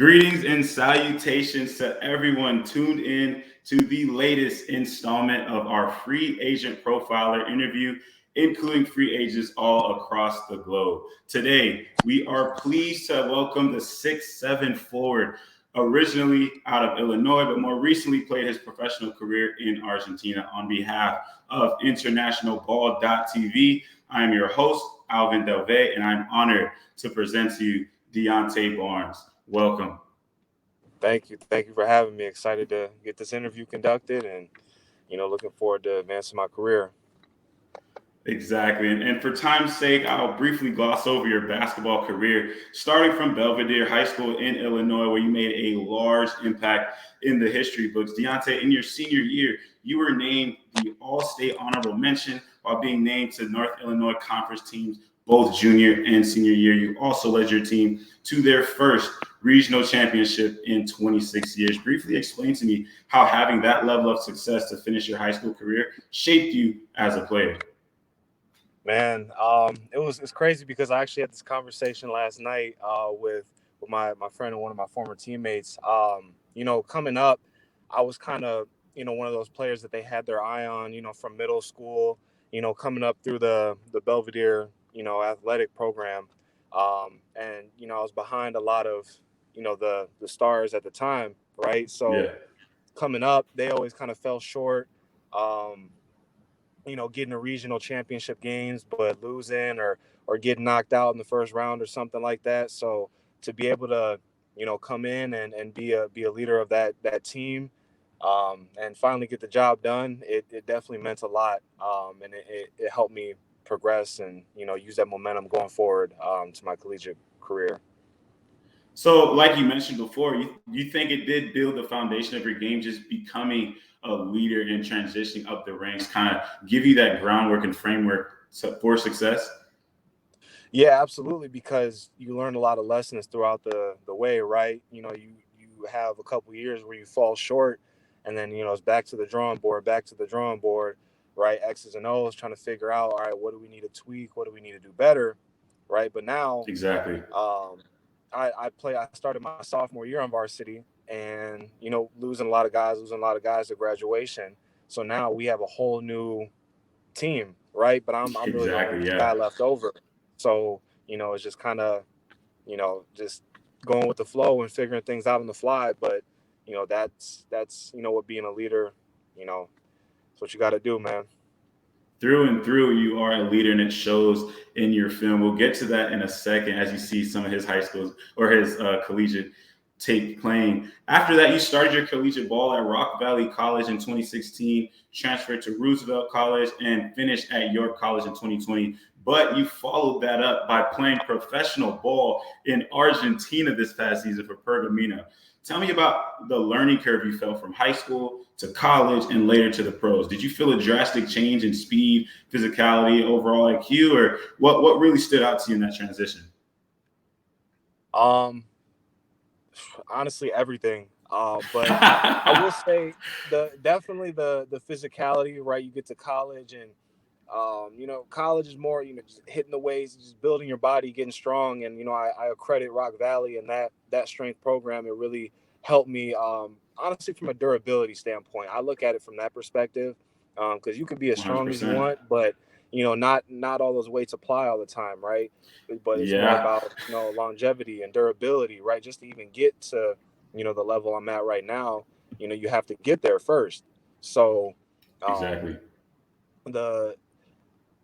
Greetings and salutations to everyone tuned in to the latest installment of our free agent profiler interview, including free agents all across the globe. Today, we are pleased to welcome the 6'7" forward, originally out of Illinois, but more recently played his professional career in Argentina. On behalf of InternationalBall.TV, I am your host, Alvin Delvey, and I'm honored to present to you DeAnte Barnes. Welcome. Thank you. Thank you for having me. Excited to get this interview conducted and, looking forward to advancing my career. Exactly. And for time's sake, I'll briefly gloss over your basketball career, starting from Belvedere High School in Illinois, where you made a large impact in the history books. DeAnte, in your senior year, you were named the All-State Honorable Mention while being named to North Illinois Conference teams both junior and senior year. You also led your team to their first regional championship in 26 years. Briefly explain to me how having that level of success to finish your high school career shaped you as a player. Man, it's crazy because I actually had this conversation last night with my friend and one of my former teammates. Coming up, I was kind of, one of those players that they had their eye on, from middle school, coming up through the Belvedere, athletic program. And I was behind a lot of, the stars at the time, right? So coming up, they always kind of fell short. Getting to regional championship games, but losing or getting knocked out in the first round or something like that. So to be able to, come in and be a leader of that team, and finally get the job done, it definitely meant a lot. And it helped me progress and, use that momentum going forward to my collegiate career. So, like you mentioned before, you think it did build the foundation of your game, just becoming a leader and transitioning up the ranks, kind of give you that groundwork and framework for success? Yeah, absolutely, because you learn a lot of lessons throughout the way, right? You have a couple years where you fall short, and then, it's back to the drawing board, right? X's and O's, trying to figure out, all right, what do we need to tweak? What do we need to do better, right? But now, Exactly. I started my sophomore year on varsity and, losing a lot of guys to graduation. So now we have a whole new team, right? But I'm really the only guy left over. So, it's just kind of, just going with the flow and figuring things out on the fly. But, that's what being a leader, it's what you got to do, man. Through and through, you are a leader, and it shows in your film. We'll get to that in a second as you see some of his high schools or his collegiate tape playing. After that, you started your collegiate ball at Rock Valley College in 2016, transferred to Roosevelt College, and finished at York College in 2020. But you followed that up by playing professional ball in Argentina this past season for Pergamino. Tell me about the learning curve you felt from high school to college and later to the pros. Did you feel a drastic change in speed, physicality, overall IQ, or what really stood out to you in that transition? Honestly, everything. But I will say definitely the physicality, right? You get to college and college is more, just hitting the weights, just building your body, getting strong. And, I credit Rock Valley and that strength program. It really helped me, honestly, from a durability standpoint. I look at it from that perspective, because you can be as strong 100%. as you want, but, not all those weights apply all the time, right? But it's more about, longevity and durability, right? Just to even get to, the level I'm at right now, you have to get there first. So Exactly.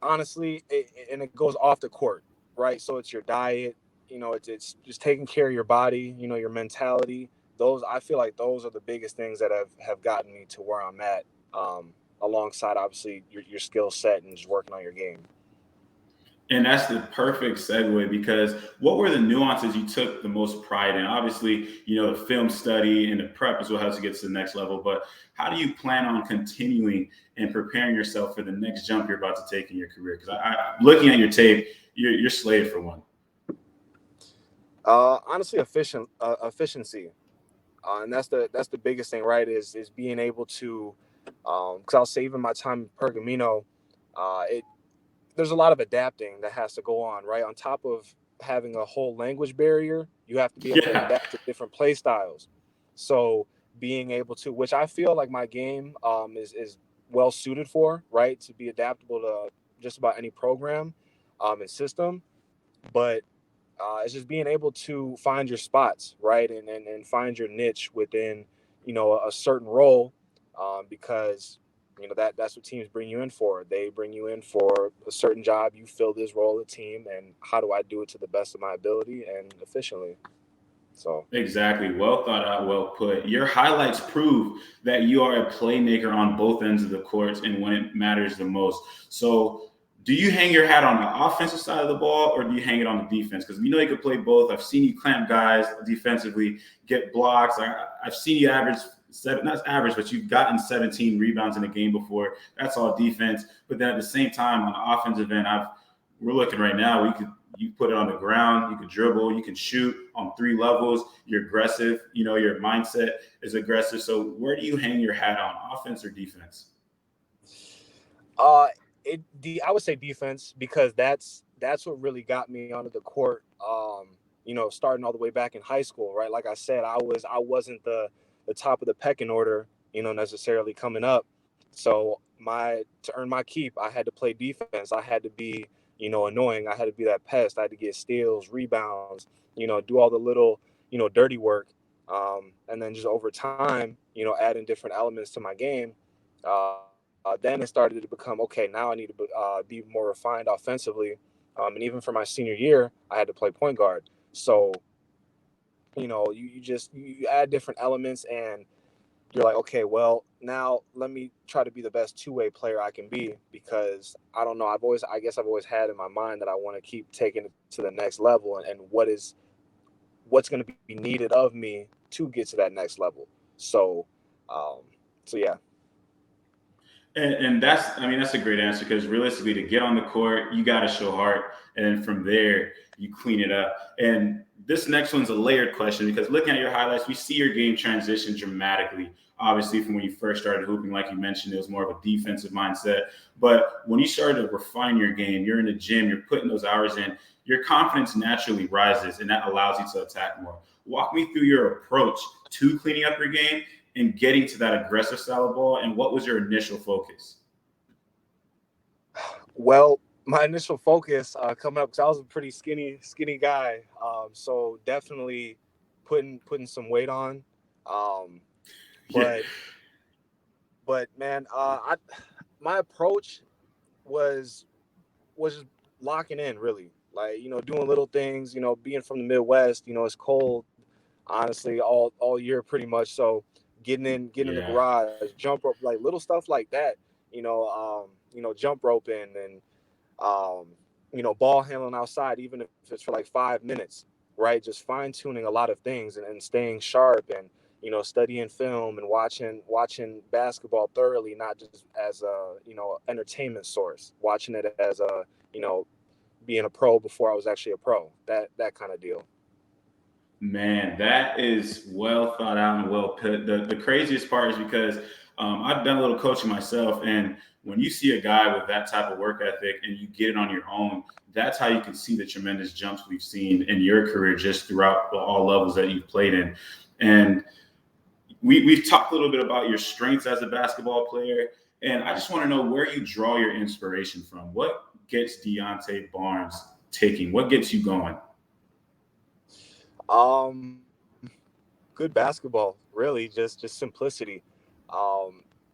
Honestly, it goes off the court, right? So it's your diet, it's just taking care of your body, your mentality. I feel like those are the biggest things that have gotten me to where I'm at, alongside obviously your skill set and just working on your game. And that's the perfect segue, because what were the nuances you took the most pride in? Obviously, the film study and the prep is what helps you get to the next level. But how do you plan on continuing and preparing yourself for the next jump you're about to take in your career? Because looking at your tape, you're slated for one. Honestly, efficiency, and that's the biggest thing, right? Is being able to, because I was saving my time in Pergamino. There's a lot of adapting that has to go on, right? On top of, having a whole language barrier. You have to be able to Yeah. adapt to different play styles. So being able to, which I feel like my game is well suited for, right, to be adaptable to just about any program and system. But it's just being able to find your spots, right, and find your niche within, a certain role, because that's what teams bring you in for. They bring you in for a certain job. You fill this role of the team, and how do I do it to the best of my ability and efficiently? So Exactly. Well thought out, well put. Your highlights prove that you are a playmaker on both ends of the courts and when it matters the most. So, do you hang your hat on the offensive side of the ball or do you hang it on the defense? Because we know you can play both. I've seen you clamp guys defensively, get blocks. I've seen you average seven, not average, but you've gotten 17 rebounds in a game before. That's all defense. But then at the same time, on the offensive end, we're looking right now. You put it on the ground, you can dribble, you can shoot on 3 levels. You're aggressive. Your mindset is aggressive. So where do you hang your hat on, offense or defense? Uh, I would say defense, because that's what really got me onto the court. Starting all the way back in high school, right? Like I said, I wasn't the top of the pecking order, necessarily coming up. So to earn my keep, I had to play defense. I had to be, annoying. I had to be that pest. I had to get steals, rebounds, do all the little, dirty work. And then just over time, adding different elements to my game. Then it started to become, okay, now I need to be more refined offensively. And even for my senior year, I had to play point guard. So, you add different elements, and you're like, okay, well, now let me try to be the best two-way player I can be, because I don't know. I guess I've always had in my mind that I want to keep taking it to the next level, and what's going to be needed of me to get to that next level. So, um, so yeah. And that's a great answer because realistically, to get on the court, you got to show heart, and then from there, you clean it up. And this next one's a layered question because looking at your highlights, we see your game transition dramatically. Obviously, from when you first started hooping, like you mentioned, it was more of a defensive mindset. But when you started to refine your game, you're in the gym, you're putting those hours in, your confidence naturally rises, and that allows you to attack more. Walk me through your approach to cleaning up your game and getting to that aggressive style of ball, and what was your initial focus? Well, my initial focus coming up, because I was a pretty skinny guy, so definitely putting some weight on. Um, Yeah. but man, my approach was just locking in, really, like, doing little things. Being from the Midwest, it's cold, honestly, all year pretty much. So getting in the Yeah. garage, jump rope, like little stuff like that. Jump roping and um, ball handling outside, even if it's for like 5 minutes, right? Just fine tuning a lot of things, and staying sharp, and studying film and watching basketball thoroughly, not just as a entertainment source, watching it as a you know being a pro before I was actually a pro. That kind of deal. Man, that is well thought out and well put. The craziest part is because I've done a little coaching myself, and when you see a guy with that type of work ethic and you get it on your own, that's how you can see the tremendous jumps we've seen in your career just throughout all levels that you've played in. And we've talked a little bit about your strengths as a basketball player, and I just want to know where you draw your inspiration from. What gets DeAnte Barnes taking? What gets you going? Um, Good basketball, really, just simplicity.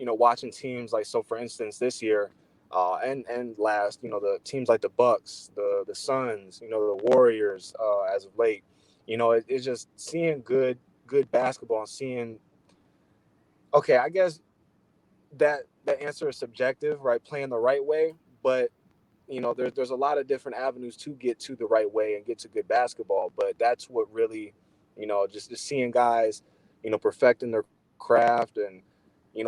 Watching teams like, so for instance, this year, and last, the teams like the Bucks, the Suns, the Warriors, as of late, it's just seeing good basketball, and seeing. Okay, I guess that answer is subjective, right? Playing the right way, but there's a lot of different avenues to get to the right way and get to good basketball. But that's what really, just seeing guys, perfecting their craft, and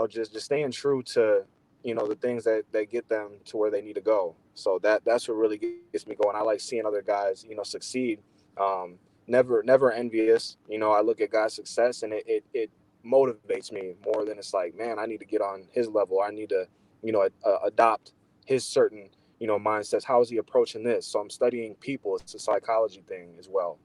just staying true to the things that get them to where they need to go. So that's what really gets me going. I like seeing other guys succeed. Never envious. I look at guys' success, and it motivates me more than it's like, man, I need to get on his level. I need to adopt his certain mindsets. How is he approaching this? So I'm studying people. It's a psychology thing as well.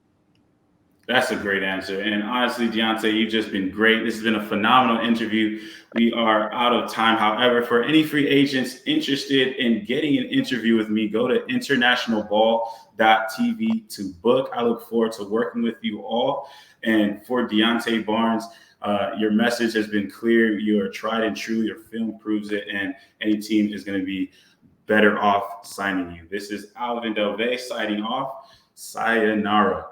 That's a great answer. And honestly, DeAnte, you've just been great. This has been a phenomenal interview. We are out of time. However, for any free agents interested in getting an interview with me, go to internationalball.tv to book. I look forward to working with you all. And for DeAnte Barnes, your message has been clear. You are tried and true. Your film proves it. And any team is going to be better off signing you. This is Alvin Delvey signing off. Sayonara.